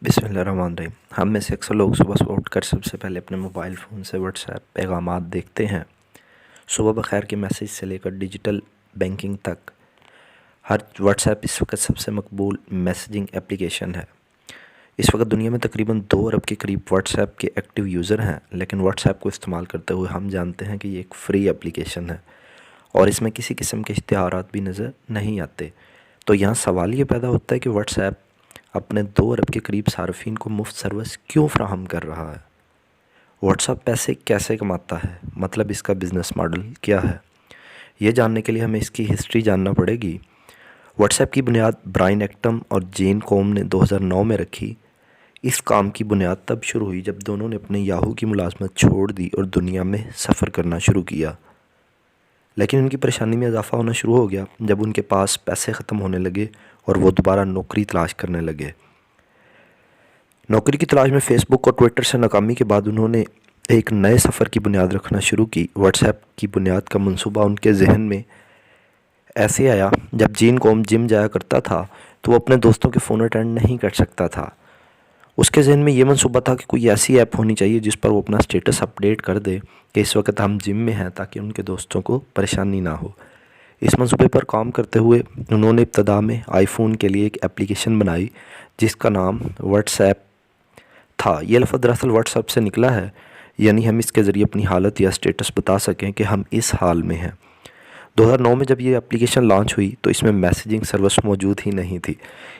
बिस्मिल्लाहिर्रहमानिर्रहीम। हम में से अक्सर लोग सुबह उठकर सबसे पहले अपने मोबाइल फ़ोन से व्हाट्सएप पैगामात देखते हैं। सुबह बखैर के मैसेज से लेकर डिजिटल बैंकिंग तक हर व्हाट्सएप इस वक्त सबसे मकबूल मैसेजिंग एप्लीकेशन है। इस वक्त दुनिया में तकरीबन 2 अरब के करीब व्हाट्सएप के एक्टिव यूज़र हैं, लेकिन व्हाट्सएप को इस्तेमाल करते हुए हम जानते हैं कि ये एक फ्री एप्लीकेशन है और इसमें किसी किस्म के इश्तिहारात भी नज़र नहीं आते। तो यहाँ सवाल ये पैदा होता है कि व्हाट्सएप अपने 2 अरब के करीब सार्फिन को मुफ्त सर्विस क्यों फ़राहम कर रहा है? व्हाट्सएप पैसे कैसे कमाता है? मतलब इसका बिज़नेस मॉडल क्या है? ये जानने के लिए हमें इसकी हिस्ट्री जानना पड़ेगी। व्हाट्सएप की बुनियाद ब्रायन एक्टम और जेन कॉम ने 2009 में रखी। इस काम की बुनियाद तब शुरू हुई जब दोनों ने अपने याहू की मुलाजमत छोड़ दी और दुनिया में सफ़र करना शुरू किया। लेकिन उनकी परेशानी में इजाफ़ा होना शुरू हो गया जब उनके पास पैसे ख़त्म होने लगे और वो दोबारा नौकरी तलाश करने लगे। नौकरी की तलाश में फ़ेसबुक और ट्विटर से नाकामी के बाद उन्होंने एक नए सफ़र की बुनियाद रखना शुरू की। व्हाट्सएप की बुनियाद का मंसूबा उनके जहन में ऐसे आया जब जीन कॉम जिम जाया करता था तो वो अपने दोस्तों के फ़ोन अटेंड नहीं कर सकता था। उसके जहन में ये मंसूबा था कि कोई ऐसी ऐप होनी चाहिए जिस पर वो अपना स्टेटस अपडेट कर दे कि इस वक्त हम जिम में हैं, ताकि उनके दोस्तों को परेशानी ना हो। इस मंसूबे पर काम करते हुए उन्होंने इब्तदा में आईफोन के लिए एक एप्लीकेशन बनाई जिसका नाम व्हाट्सएप था। ये लफ्ज़ दरअसल व्हाट्सएप से निकला है, यानी हम इसके ज़रिए अपनी हालत या स्टेटस बता सकें कि हम इस हाल में हैं। 2009 में जब ये एप्लीकेशन लॉन्च हुई तो इसमें मैसेजिंग सर्विस मौजूद ही नहीं थी।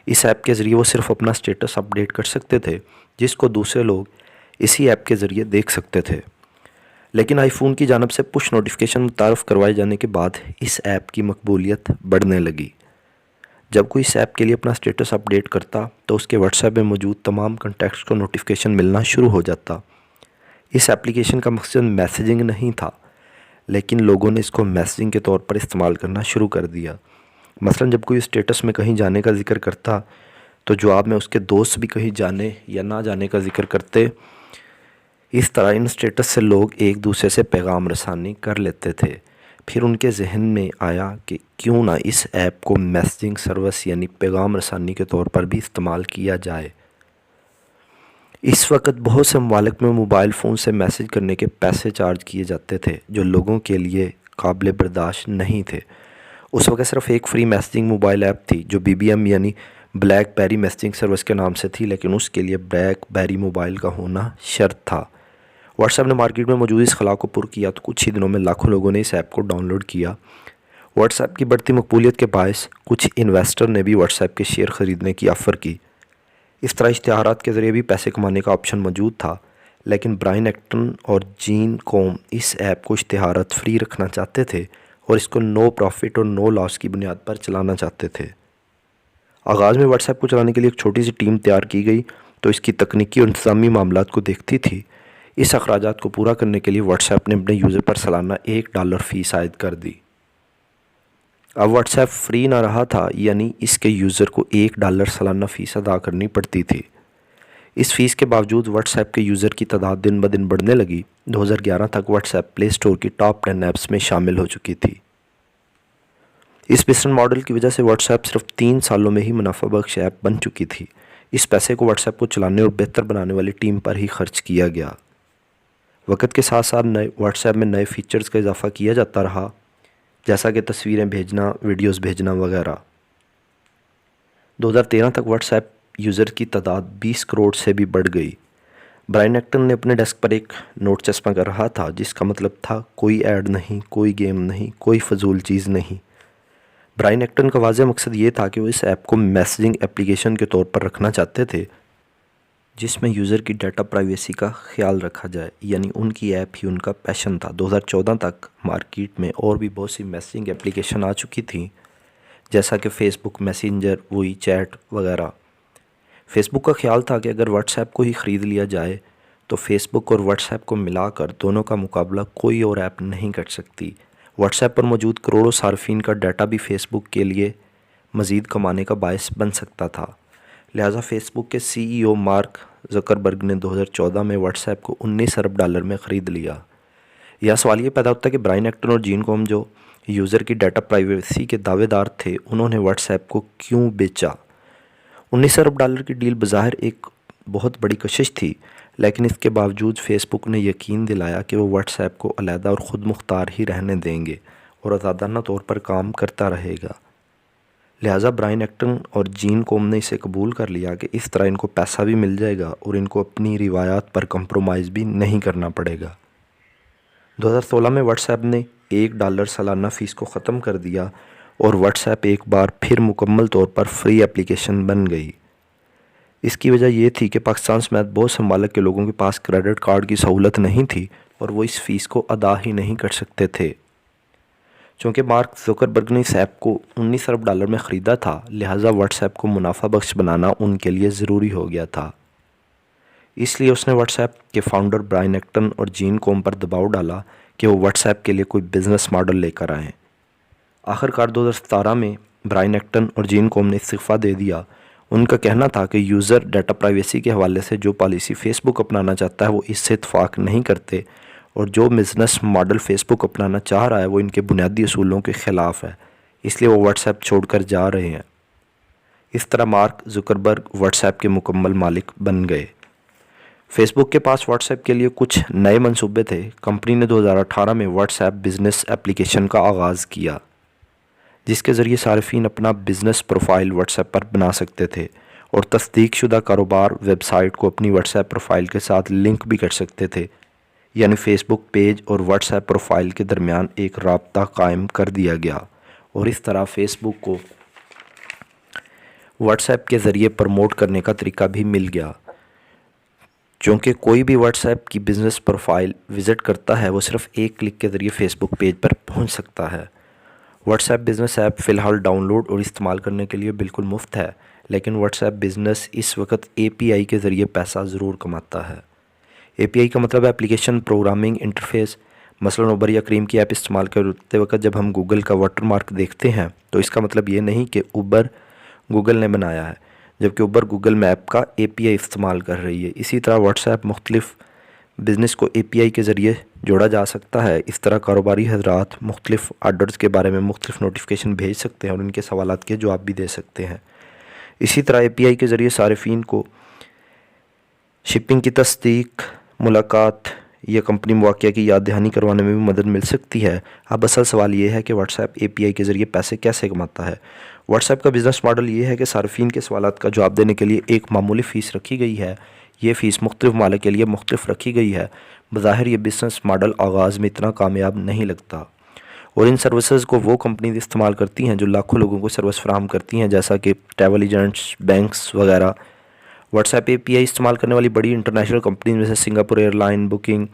इस ऐप के ज़रिए वो सिर्फ अपना स्टेटस अपडेट कर सकते थे, जिसको दूसरे लोग इसी ऐप के ज़रिए देख सकते थे। लेकिन आईफोन की जानिब से पुश नोटिफिकेशन मुतारफ़ करवाए जाने के बाद इस ऐप की मकबूलियत बढ़ने लगी। जब कोई इस ऐप के लिए अपना स्टेटस अपडेट करता तो उसके व्हाट्सएप में मौजूद तमाम कॉन्टैक्ट्स को नोटिफिकेशन मिलना शुरू हो जाता। इस एप्लीकेशन का मकसद मैसेजिंग नहीं था, लेकिन लोगों ने इसको मैसेजिंग के तौर पर इस्तेमाल करना शुरू कर दिया। मसलन जब कोई स्टेटस में कहीं जाने का ज़िक्र करता तो जवाब में उसके दोस्त भी कहीं जाने या ना जाने का ज़िक्र करते। इस तरह इन स्टेटस से लोग एक दूसरे से पैगाम रसानी कर लेते थे। फिर उनके जहन में आया कि क्यों ना इस ऐप को मैसेजिंग सर्विस यानी पैगाम रसानी के तौर पर भी इस्तेमाल किया जाए। इस वक्त बहुत से ममालिक में मोबाइल फ़ोन से मैसेज करने के पैसे चार्ज किए जाते थे जो लोगों के लिए काबिल बर्दाश्त नहीं थे। उस वक्त सिर्फ एक फ्री मैसेजिंग मोबाइल ऐप थी जो BBM यानी ब्लैक बेरी मैसेजिंग सर्विस के नाम से थी, लेकिन उसके लिए ब्लैक बेरी मोबाइल का होना शर्त था। व्हाट्सएप ने मार्केट में मौजूद इस खला को पुर किया तो कुछ ही दिनों में लाखों लोगों ने इस ऐप को डाउनलोड किया। व्हाट्सएप की बढ़ती मकबूलियत के बायस कुछ इन्वेस्टर ने भी व्हाट्सएप के शेयर ख़रीदने की ऑफ़र की। इस तरह इश्तिहारात के ज़रिए भी पैसे कमाने का ऑप्शन मौजूद था, लेकिन ब्रायन एक्टन और जीन कॉम इस ऐप को इश्तिहारात फ्री रखना चाहते थे और इसको नो प्रॉफिट और नो लॉस की बुनियाद पर चलाना चाहते थे। आगाज़ में व्हाट्सएप को चलाने के लिए एक छोटी सी टीम तैयार की गई तो इसकी तकनीकी और इंतज़ामी मामलात को देखती थी। इस अखराजात को पूरा करने के लिए व्हाट्सएप ने अपने यूज़र पर सालाना $1 फ़ीस आयद कर दी। अब व्हाट्सएप फ्री ना रहा था, यानी इसके यूज़र को $1 सालाना फ़ीस अदा करनी पड़ती थी। इस फ़ीस के बावजूद व्हाट्सएप के यूज़र की तादाद दिन ब दिन बढ़ने लगी। 2011 तक व्हाट्सएप प्ले स्टोर की टॉप 10 ऐप्स में शामिल हो चुकी थी। इस बिजनेस मॉडल की वजह से व्हाट्सएप सिर्फ 3 सालों में ही मुनाफा बख्श ऐप बन चुकी थी। इस पैसे को व्हाट्सएप को चलाने और बेहतर बनाने वाली टीम पर ही खर्च किया गया। वक्त के साथ साथ नए व्हाट्सएप में नए फ़ीचर्स का इजाफ़ा किया जाता रहा, जैसा कि तस्वीरें भेजना, वीडियोस भेजना वगैरह। 2013 तक व्हाट्सएप यूज़र की तादाद 20 करोड़ से भी बढ़ गई। ब्रायन एक्टन ने अपने डेस्क पर एक नोट चस्पा कर रहा था जिसका मतलब था कोई ऐड नहीं, कोई गेम नहीं, कोई फजूल चीज़ नहीं। ब्रायन एक्टन का वाज़ेह मकसद ये था कि वो इस ऐप को मैसेजिंग एप्लीकेशन के तौर पर रखना चाहते थे जिसमें यूज़र की डाटा प्राइवेसी का ख्याल रखा जाए, यानी उनकी ऐप ही उनका पैशन था। 2014 तक मार्केट में और भी बहुत सी मैसेजिंग एप्लीकेशन आ चुकी थी, जैसा कि फ़ेसबुक मैसेंजर, वही चैट वगैरह। फ़ेसबुक का ख्याल था कि अगर व्हाट्सएप को ही ख़रीद लिया जाए तो फ़ेसबुक और व्हाट्सएप को मिलाकर दोनों का मुकाबला कोई और ऐप नहीं कर सकती। व्हाट्सएप पर मौजूद करोड़ों सार्फिन का डाटा भी फ़ेसबुक के लिए मज़ीद कमाने का बायस बन सकता था। लिहाजा फ़ेसबुक के CEO मार्क ज़करबर्ग ने 2014 में व्हाट्सएप को $19 अरब में ख़रीद लिया। यह सवाल ये पैदा होता है कि ब्रायन एक्टन और जीन कॉम जो यूज़र की डाटा प्राइवेसी के दावेदार थे, उन्होंने व्हाट्सएप को क्यों बेचा? $19 अरब की डील बज़ाहिर एक بہت بڑی کشش تھی، لیکن اس کے باوجود فیس بک نے یقین دلایا کہ وہ واٹس ایپ کو علیحدہ اور خود مختار ہی رہنے دیں گے اور آزادانہ طور پر کام کرتا رہے گا۔ لہٰذا برائن ایکٹن اور جین کوم نے اسے قبول کر لیا کہ اس طرح ان کو پیسہ بھی مل جائے گا اور ان کو اپنی روایات پر کمپرومائز بھی نہیں کرنا پڑے گا۔ 2016 میں واٹس ایپ نے $1 سالانہ فیس کو ختم کر دیا اور واٹس ایپ ایک بار پھر مکمل طور پر فری اپلیکیشن بن گئی۔ اس کی وجہ یہ تھی کہ پاکستان سمیت بہت سے ممالک کے لوگوں کے پاس کریڈٹ کارڈ کی سہولت نہیں تھی اور وہ اس فیس کو ادا ہی نہیں کر سکتے تھے۔ چونکہ مارک زکربرگ نے اس ایپ کو $19 ارب میں خریدا تھا، لہٰذا واٹس ایپ کو منافع بخش بنانا ان کے لیے ضروری ہو گیا تھا۔ اس لیے اس نے واٹس ایپ کے فاؤنڈر برائن ایکٹن اور جین کوم پر دباؤ ڈالا کہ وہ واٹس ایپ کے لیے کوئی بزنس ماڈل لے کر آئیں۔ آخرکار 2017 میں برائن ایکٹن اور جین کوم نے استعفیٰ دے دیا۔ ان کا کہنا تھا کہ یوزر ڈیٹا پرائیویسی کے حوالے سے جو پالیسی فیس بک اپنانا چاہتا ہے وہ اس سے اتفاق نہیں کرتے، اور جو بزنس ماڈل فیس بک اپنانا چاہ رہا ہے وہ ان کے بنیادی اصولوں کے خلاف ہے، اس لیے وہ واٹس ایپ چھوڑ کر جا رہے ہیں۔ اس طرح مارک زکربرگ واٹس ایپ کے مکمل مالک بن گئے۔ فیس بک کے پاس واٹس ایپ کے لیے کچھ نئے منصوبے تھے۔ کمپنی نے 2018 میں واٹس ایپ بزنس ایپلیکیشن کا آغاز کیا، جس کے ذریعے صارفین اپنا بزنس پروفائل واٹس ایپ پر بنا سکتے تھے اور تصدیق شدہ کاروبار ویب سائٹ کو اپنی واٹس ایپ پروفائل کے ساتھ لنک بھی کر سکتے تھے، یعنی فیس بک پیج اور واٹس ایپ پروفائل کے درمیان ایک رابطہ قائم کر دیا گیا، اور اس طرح فیس بک کو واٹس ایپ کے ذریعے پروموٹ کرنے کا طریقہ بھی مل گیا۔ چونکہ کوئی بھی واٹس ایپ کی بزنس پروفائل وزٹ کرتا ہے وہ صرف ایک کلک کے ذریعے فیس بک پیج پر پہنچ سکتا ہے۔ واٹس ایپ بزنس ایپ فی الحال ڈاؤن لوڈ اور استعمال کرنے کے لیے بالکل مفت ہے، لیکن واٹس ایپ بزنس اس وقت API کے ذریعے پیسہ ضرور کماتا ہے۔ API کا مطلب ہے اپلیکیشن پروگرامنگ انٹرفیس۔ مثلاً اوبر یا کریم کی ایپ استعمال کرتے وقت جب ہم گوگل کا واٹر مارک دیکھتے ہیں تو اس کا مطلب یہ نہیں کہ اوبر گوگل نے بنایا ہے، جبکہ اوبر گوگل میپ کا API استعمال کر رہی ہے۔ اسی طرح واٹس ایپ مختلف بزنس کو API کے ذریعے جوڑا جا سکتا ہے۔ اس طرح کاروباری حضرات مختلف آرڈرز کے بارے میں مختلف نوٹیفیکیشن بھیج سکتے ہیں اور ان کے سوالات کے جواب بھی دے سکتے ہیں۔ اسی طرح API کے ذریعے صارفین کو شپنگ کی تصدیق، ملاقات یا کمپنی مواقع کی یاد دہانی کروانے میں بھی مدد مل سکتی ہے۔ اب اصل سوال یہ ہے کہ واٹس ایپ API کے ذریعے پیسے کیسے کماتا ہے؟ واٹس ایپ کا بزنس ماڈل یہ ہے کہ صارفین کے سوالات کا جواب دینے کے لیے ایک معمولی فیس رکھی گئی ہے۔ یہ فیس مختلف ممالک کے لیے مختلف رکھی گئی ہے۔ بظاہر یہ بزنس ماڈل آغاز میں اتنا کامیاب نہیں لگتا، اور ان سروسز کو وہ کمپنیز استعمال کرتی ہیں جو لاکھوں لوگوں کو سروس فراہم کرتی ہیں، جیسا کہ ٹریول ایجنٹس، بینکس وغیرہ۔ واٹس ایپ API استعمال کرنے والی بڑی انٹرنیشنل کمپنیز میں سے Singapore airline, booking,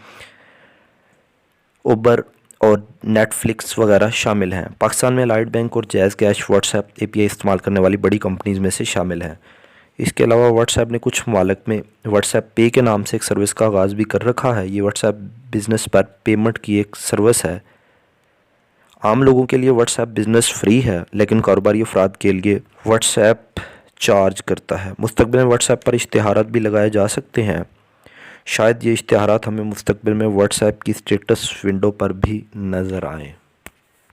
Uber اور نیٹ فلکس وغیرہ شامل ہیں۔ پاکستان میں الائٹ بینک اور JazzCash WhatsApp API استعمال کرنے والی بڑی کمپنیز میں سے شامل ہیں۔ اس کے علاوہ واٹس ایپ نے کچھ ممالک میں واٹس ایپ پے کے نام سے ایک سروس کا آغاز بھی کر رکھا ہے۔ یہ واٹس ایپ بزنس پر پیمنٹ کی ایک سروس ہے۔ عام لوگوں کے لیے واٹس ایپ بزنس فری ہے، لیکن کاروباری افراد کے لیے واٹس ایپ چارج کرتا ہے۔ مستقبل میں واٹس ایپ پر اشتہارات بھی لگائے جا سکتے ہیں۔ شاید یہ اشتہارات ہمیں مستقبل میں واٹس ایپ کی اسٹیٹس ونڈو پر بھی نظر آئیں۔